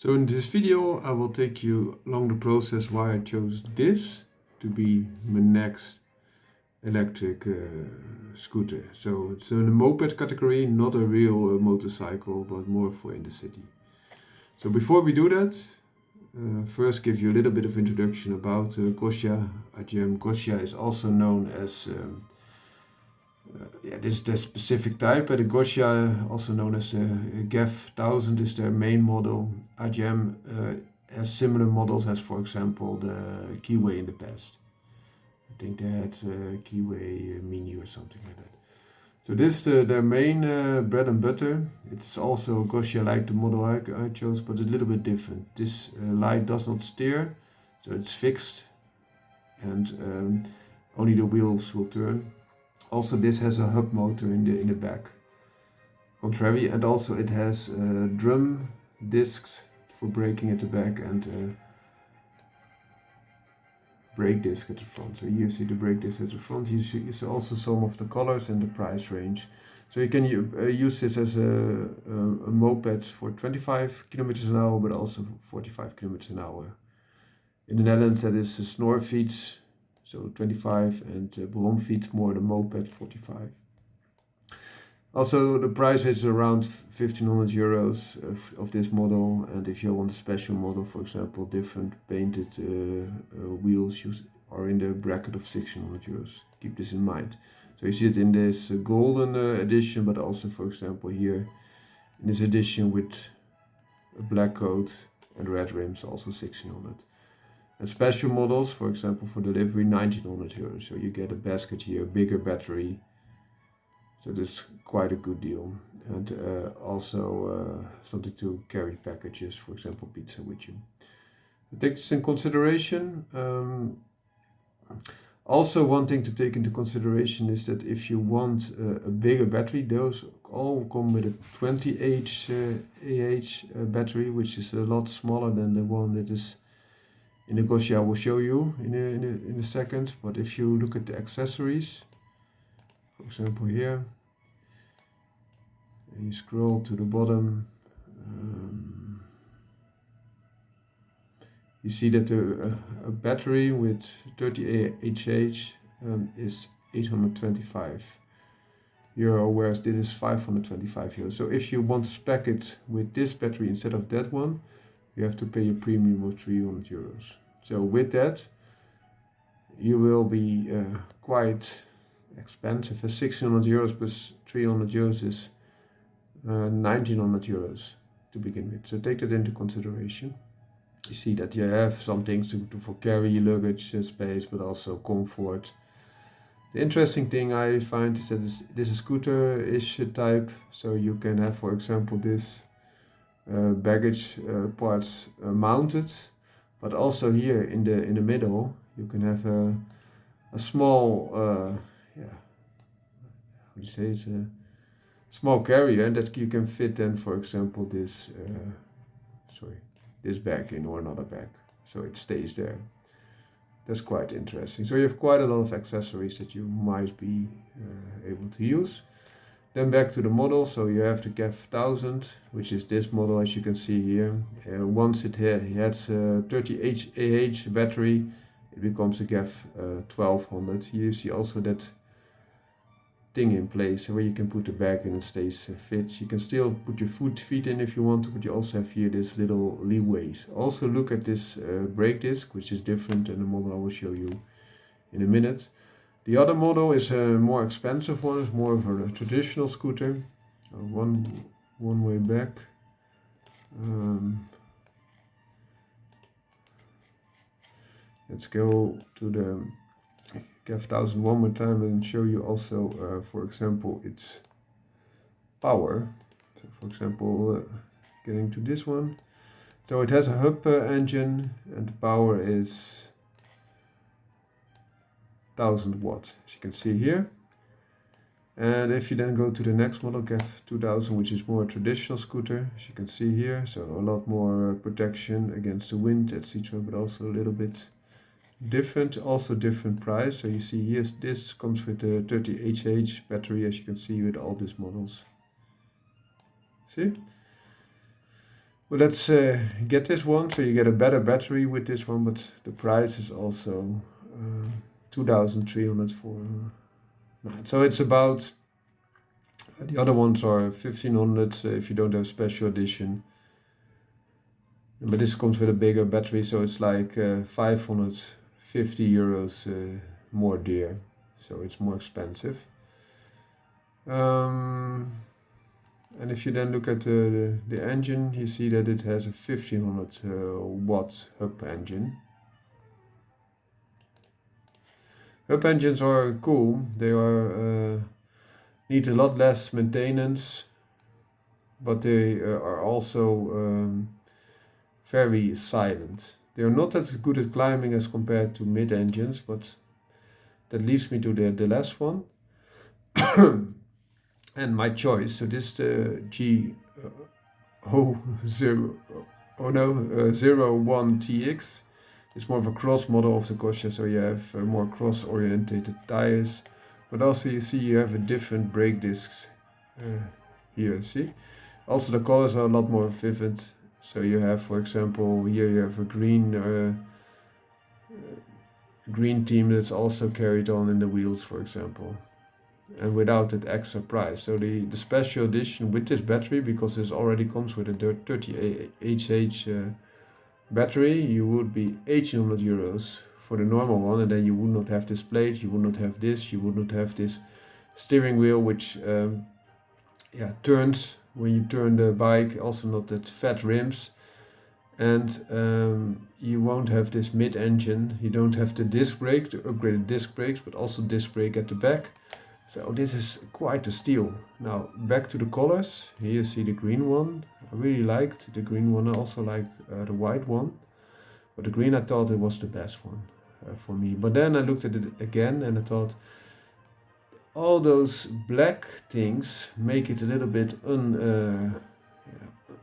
So in this video I will take you along the process why I chose this to be my next electric scooter. So it's in the moped category, not a real motorcycle, but more for in the city. So before we do that, first give you a little bit of introduction about Goccia. AGM Goccia is also known as this is the specific type, but the Goccia, also known as the GEV1000, is their main model. AGM has similar models as, for example, the Keeway in the past. I think they had Keeway Mini or something like that. So this is their main bread and butter. It's also Goccia like the model I chose, but a little bit different. This light does not steer, so it's fixed, and only the wheels will turn. Also, this has a hub motor in the back, contrary, and also it has drum discs for braking at the back and brake disc at the front. So here you see the brake disc at the front. You see also some of the colors and the price range. So you can use this as a moped for 25 kilometers an hour, but also 45 kilometers an hour. In the Netherlands, that is snor fiets. So 25, and brom fiets more the moped 45. Also the price is around 1500 euros of this model, and if you want a special model, for example, different painted wheels are in the bracket of 600 euros. Keep this in mind. So you see it in this golden edition, but also, for example, here in this edition with a black coat and red rims, also 1600. And special models, for example, for delivery, 1900 euros. So you get a basket here, bigger battery. So this is quite a good deal. And also something to carry packages, for example, pizza with you. Take this in consideration. Also, one thing to take into consideration is that if you want a bigger battery, those all come with a 20Ah battery, which is a lot smaller than the one that is in the Goccia. I will show you in a second. But if you look at the accessories, for example here, and you scroll to the bottom, you see that a battery with 30Ah is 825 euro, whereas this is 525 euro. So if you want to spec it with this battery instead of that one, you have to pay a premium of 300 euros. So with that, you will be quite expensive. 600 euros plus 300 euros is 1900 euros to begin with. So take that into consideration. You see that you have some things for carry, luggage space, but also comfort. The interesting thing I find is that this is a scooter-ish type. So you can have, for example, this baggage parts mounted, but also here in the middle you can have a small how do you say, it's a small carrier, and that you can fit then, for example, this this bag in or another bag, so it stays there. That's quite interesting. So you have quite a lot of accessories that you might be able to use. Then back to the model, so you have the GEV1000, which is this model, as you can see here. Once it has a 30Ah battery, it becomes a GEV1200. Here you see also that thing in place where you can put the bag in and stays fit. You can still put your feet in if you want to, but you also have here this little leeways. Also look at this brake disc, which is different than the model I will show you in a minute. The other model is a more expensive one. It's more of a traditional scooter. One way back. Let's go to the GEV1000 one more time and show you also, for example, its power. So for example, getting to this one. So it has a hub engine, and the power is 1000 watts, as you can see here. And if you then go to the next model, GEV2000, which is more a traditional scooter, as you can see here, so a lot more protection against the wind, etc., but also a little bit different, also different price. So you see here, this comes with a 30Ah battery, as you can see with all these models. See? Well, let's get this one. So you get a better battery with this one, but the price is also 2,300 for. So it's about. The other ones are 1,500 if you don't have special edition. But this comes with a bigger battery, so it's like 550 euros more dear. So it's more expensive. And if you then look at the engine, you see that it has a 1,500 watt hub engine. Hub engines are cool. They are need a lot less maintenance, but they are also very silent. They are not as good at climbing as compared to mid-engines, but that leads me to the last one. And my choice. So this is the GEV1000 It's more of a cross model of the Goccia, so you have more cross-orientated tires. But also you see you have a different brake discs here, see? Also the colors are a lot more vivid. So you have, for example, here you have a green theme that's also carried on in the wheels, for example. And without that extra price. So the special edition with this battery, because this already comes with a 30 battery, you would be 1,800 euros for the normal one, and then you would not have this plate, you would not have this, you would not have this steering wheel which turns when you turn the bike, also not that fat rims, and you won't have this mid-engine, you don't have the disc brake, the upgraded disc brakes, but also disc brake at the back. So this is quite a steal. Now back to the colors. Here you see the green one. I really liked the green one. I also like the white one. But the green, I thought it was the best one for me. But then I looked at it again and I thought all those black things make it a little bit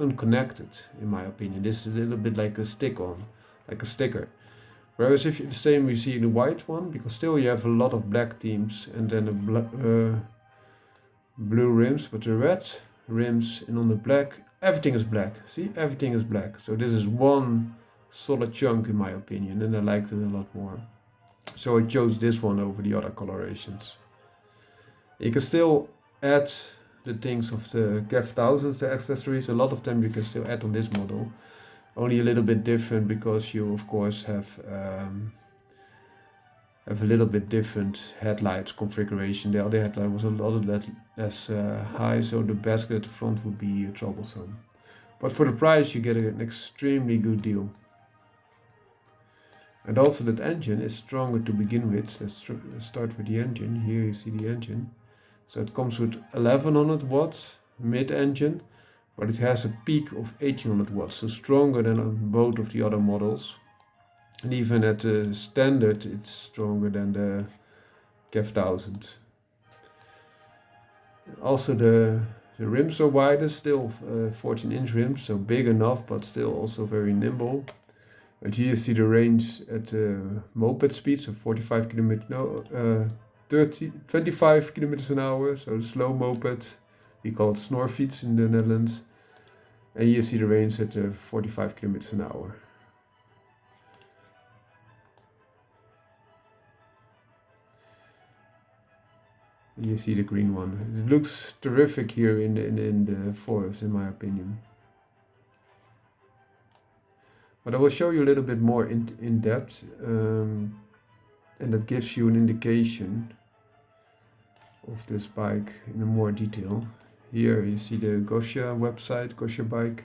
unconnected, in my opinion. This is a little bit like a stick-on, like a sticker. Whereas if the same we see in the white one, because still you have a lot of black themes and then blue rims, but the red rims and on the black, everything is black. See, everything is black. So this is one solid chunk in my opinion, and I liked it a lot more. So I chose this one over the other colorations. You can still add the things of the GEV1000, the accessories. A lot of them you can still add on this model. Only a little bit different because you of course have a little bit different headlights configuration. The other headlight was a lot less high, so the basket at the front would be troublesome. But for the price you get an extremely good deal. And also that engine is stronger to begin with. Let's start with the engine. Here you see the engine. So it comes with 1100 watts mid-engine. But it has a peak of 1800 watts, so stronger than on both of the other models. And even at the standard, it's stronger than the GEV1000. Also the rims are wider, still 14-inch rims, so big enough, but still also very nimble. And here you see the range at moped speeds of 25 kilometers an hour, so slow moped. We call it snorfiets in the Netherlands. And you see the range at 45 kilometers an hour. And you see the green one. It looks terrific here in the forest, in my opinion. But I will show you a little bit more in depth, and that gives you an indication of this bike in more detail. Here you see the Goccia website, Goccia bike,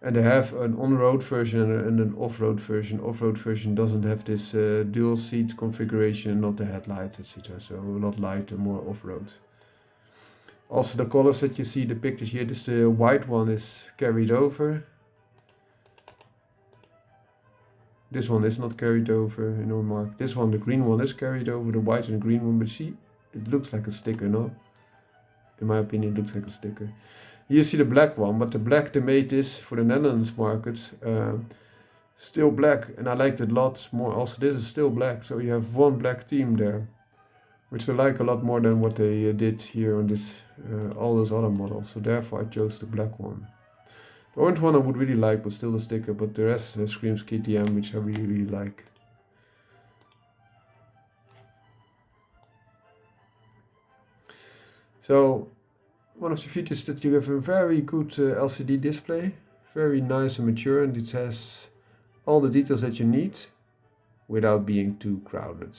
and they have an on-road version and an off-road version. Off-road version doesn't have this dual seat configuration, not the headlight, etc. So a lot lighter, more off-road. Also the colors that you see depicted here, this the white one is carried over. This one is not carried over in our mark. This one, the green one, is carried over, the white and the green one, but see, it looks like a sticker, no? In my opinion, it looks like a sticker. Here you see the black one, but the black, they made this for the Netherlands market, still black, and I liked it lots more. Also, this is still black, so you have one black theme there, which I like a lot more than what they did here on this, all those other models. So therefore, I chose the black one. The orange one I would really like, but still the sticker, but the rest screams KTM, which I really, really like. So, one of the features is that you have a very good LCD display, very nice and mature, and it has all the details that you need without being too crowded.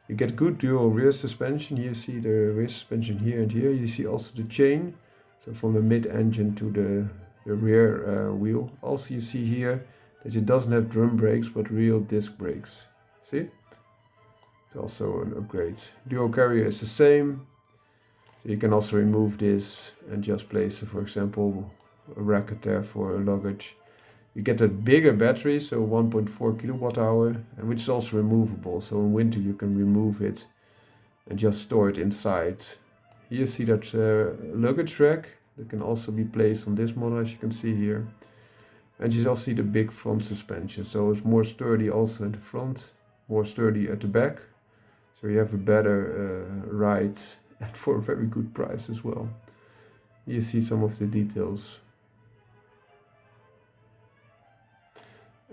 You get good dual rear suspension. Here you see the rear suspension here and here. You see also the chain, so from the mid-engine to the rear wheel. Also you see here that it doesn't have drum brakes but real disc brakes. See? It's also an upgrade. Dual carrier is the same. So you can also remove this and just place, for example, a racket there for luggage. You get a bigger battery, so 1.4 kilowatt hour, and which is also removable. So in winter you can remove it and just store it inside. Here you see that luggage rack that can also be placed on this model, as you can see here. And you also see the big front suspension, so it's more sturdy also in the front, more sturdy at the back. So you have a better ride and for a very good price as well. Here you see some of the details.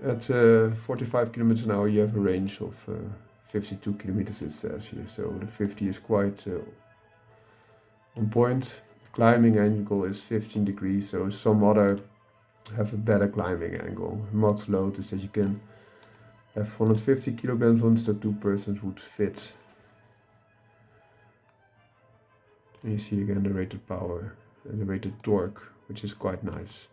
At 45 kilometers an hour you have a range of 52 kilometers, it says here, so the 50 is quite on point. The climbing angle is 15 degrees, so some other have a better climbing angle. Max load is that you can have 150 kilograms on, so 2 persons would fit. And you see again the rated power and the rated torque, which is quite nice.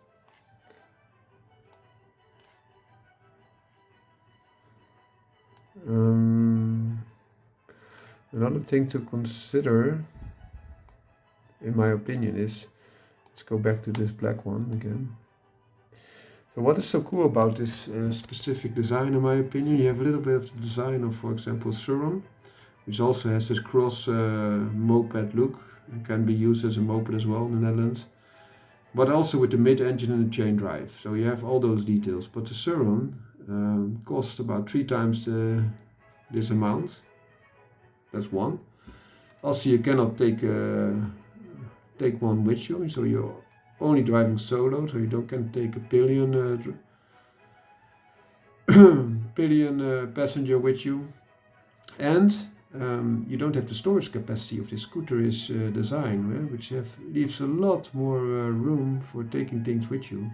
Another thing to consider, in my opinion, is, let's go back to this black one again. So what is so cool about this specific design, in my opinion, you have a little bit of the design of, for example, Surron, which also has this cross moped look and can be used as a moped as well in the Netherlands. But also with the mid-engine and the chain drive. So you have all those details. But the Surron costs about 3 times this amount. That's one. Also, you cannot take one with you, so you're only driving solo, so you can take a pillion passenger with you, and you don't have the storage capacity of the scooter's design, which leaves a lot more room for taking things with you.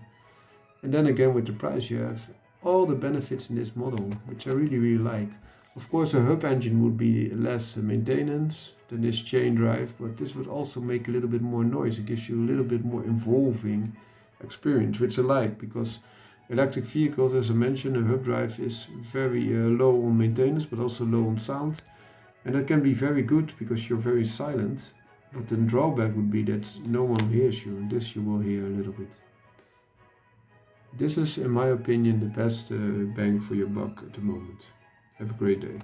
And then again, with the price, you have all the benefits in this model, which I really, really like. Of course, a hub engine would be less maintenance than this chain drive, but this would also make a little bit more noise. It gives you a little bit more involving experience, which I like, because electric vehicles, as I mentioned, a hub drive is very low on maintenance, but also low on sound. And that can be very good because you're very silent, but the drawback would be that no one hears you, and this you will hear a little bit. This is, in my opinion, the best bang for your buck at the moment. Have a great day.